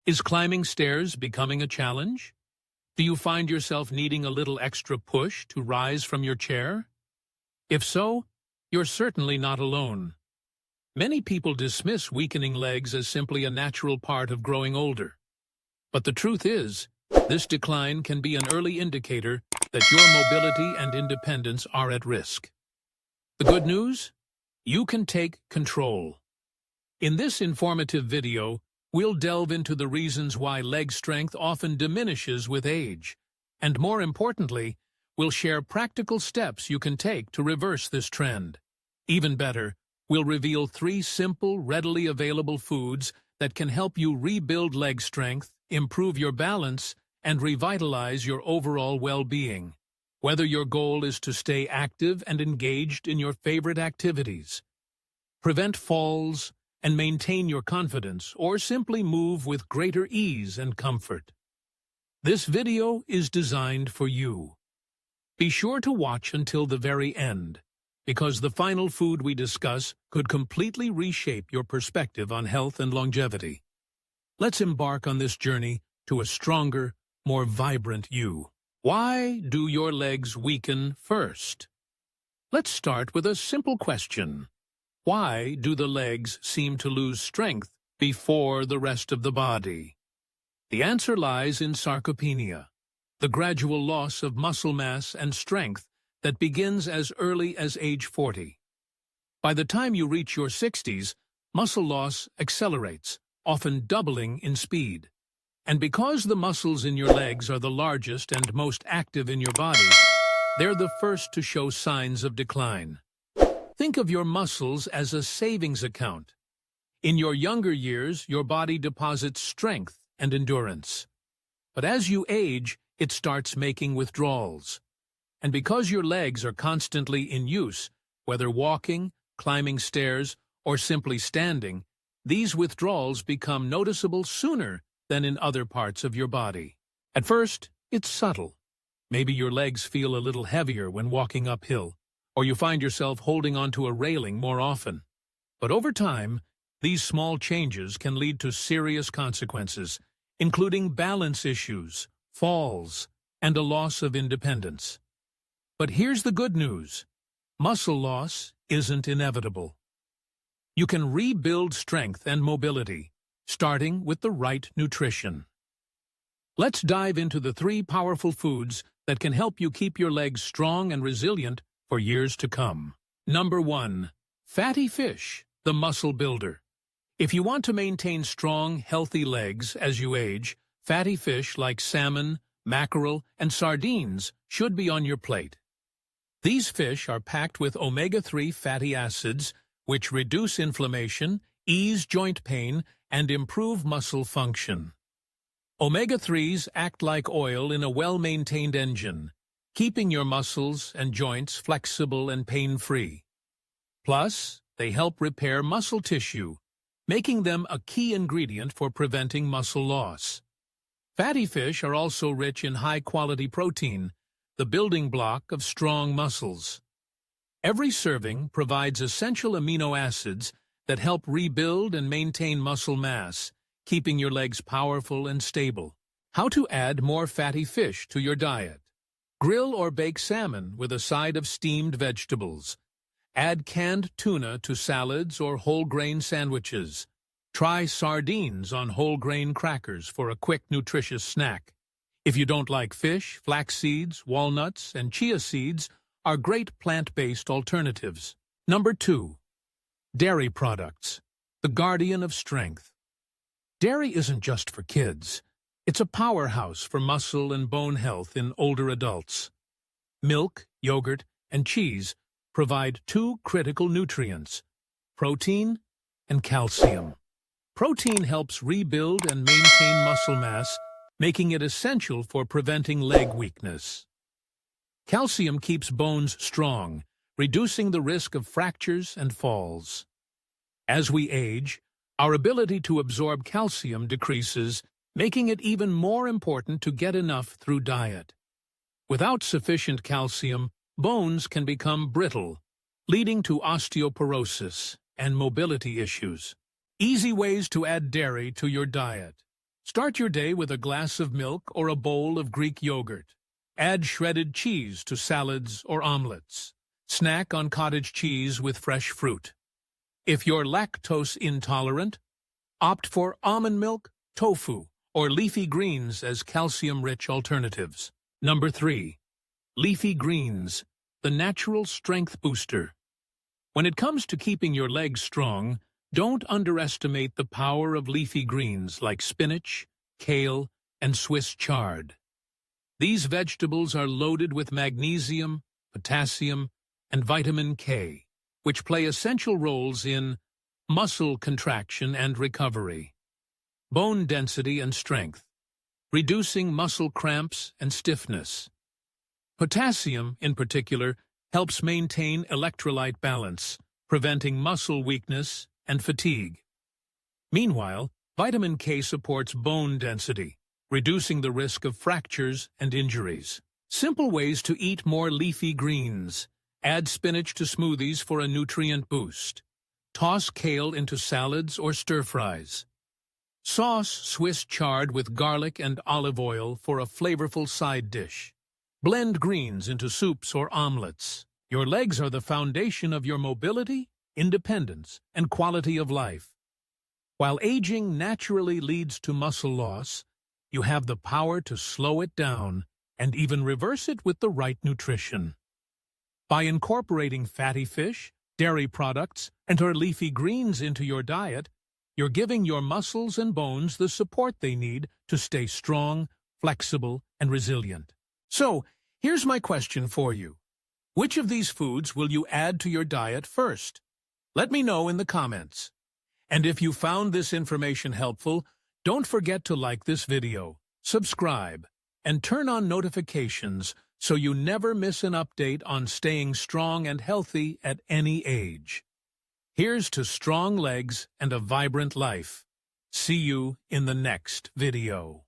Is climbing stairs becoming a challenge? Do you find yourself needing a little extra push to rise from your chair? If so, you're certainly not alone. Many people dismiss weakening legs as simply a natural part of growing older. But the truth is, this decline can be an early indicator that your mobility and independence are at risk. The good news? You can take control. In this informative video, we'll delve into the reasons why leg strength often diminishes with age. And more importantly, we'll share practical steps you can take to reverse this trend. Even better, we'll reveal 3 simple, readily available foods that can help you rebuild leg strength, improve your balance, and revitalize your overall well-being. Whether your goal is to stay active and engaged in your favorite activities, prevent falls, and maintain your confidence, or simply move with greater ease and comfort, this video is designed for you. Be sure to watch until the very end, because the final food we discuss could completely reshape your perspective on health and longevity. Let's embark on this journey to a stronger, more vibrant you. Why do your legs weaken first? Let's start with a simple question. Why do the legs seem to lose strength before the rest of the body? The answer lies in sarcopenia, the gradual loss of muscle mass and strength that begins as early as age 40. By the time you reach your 60s, muscle loss accelerates, often doubling in speed. And because the muscles in your legs are the largest and most active in your body, they're the first to show signs of decline. Think of your muscles as a savings account. In your younger years, your body deposits strength and endurance. But as you age, it starts making withdrawals. And because your legs are constantly in use, whether walking, climbing stairs, or simply standing, these withdrawals become noticeable sooner than in other parts of your body. At first, it's subtle. Maybe your legs feel a little heavier when walking uphill, or you find yourself holding onto a railing more often. But over time, these small changes can lead to serious consequences, including balance issues, falls, and a loss of independence. But here's the good news. Muscle loss isn't inevitable. You can rebuild strength and mobility, starting with the right nutrition. Let's dive into the 3 powerful foods that can help you keep your legs strong and resilient for years to come. Number 1. Fatty fish, the muscle builder. If you want to maintain strong, healthy legs as you age, fatty fish like salmon, mackerel, and sardines should be on your plate. These fish are packed with omega-3 fatty acids, which reduce inflammation, ease joint pain, and improve muscle function. Omega-3s act like oil in a well-maintained engine, keeping your muscles and joints flexible and pain-free. Plus, they help repair muscle tissue, making them a key ingredient for preventing muscle loss. Fatty fish are also rich in high-quality protein, the building block of strong muscles. Every serving provides essential amino acids that help rebuild and maintain muscle mass, keeping your legs powerful and stable. How to add more fatty fish to your diet? Grill or bake salmon with a side of steamed vegetables. Add canned tuna to salads or whole-grain sandwiches. Try sardines on whole-grain crackers for a quick, nutritious snack. If you don't like fish, flax seeds, walnuts, and chia seeds are great plant-based alternatives. Number 2. Dairy products, the guardian of strength. Dairy isn't just for kids. It's a powerhouse for muscle and bone health in older adults. Milk, yogurt, and cheese provide 2 critical nutrients, protein and calcium. Protein helps rebuild and maintain muscle mass, making it essential for preventing leg weakness. Calcium keeps bones strong, reducing the risk of fractures and falls. As we age, our ability to absorb calcium decreases, making it even more important to get enough through diet. Without sufficient calcium, bones can become brittle, leading to osteoporosis and mobility issues. Easy ways to add dairy to your diet. Start your day with a glass of milk or a bowl of Greek yogurt. Add shredded cheese to salads or omelets. Snack on cottage cheese with fresh fruit. If you're lactose intolerant, opt for almond milk, tofu, or leafy greens as calcium-rich alternatives. Number 3. Leafy greens, the natural strength booster. When it comes to keeping your legs strong, don't underestimate the power of leafy greens like spinach, kale, and Swiss chard. These vegetables are loaded with magnesium, potassium, and vitamin K, which play essential roles in muscle contraction and recovery, bone density and strength, reducing muscle cramps and stiffness. Potassium, in particular, helps maintain electrolyte balance, preventing muscle weakness and fatigue. Meanwhile, vitamin K supports bone density, reducing the risk of fractures and injuries. Simple ways to eat more leafy greens. Add spinach to smoothies for a nutrient boost. Toss kale into salads or stir-fries. Sauce Swiss chard with garlic and olive oil for a flavorful side dish. Blend greens into soups or omelets. Your legs are the foundation of your mobility, independence, and quality of life. While aging naturally leads to muscle loss, you have the power to slow it down and even reverse it with the right nutrition. By incorporating fatty fish, dairy products, and/or leafy greens into your diet, you're giving your muscles and bones the support they need to stay strong, flexible, and resilient. So, here's my question for you. Which of these foods will you add to your diet first? Let me know in the comments. And if you found this information helpful, don't forget to like this video, subscribe, and turn on notifications so you never miss an update on staying strong and healthy at any age. Here's to strong legs and a vibrant life. See you in the next video.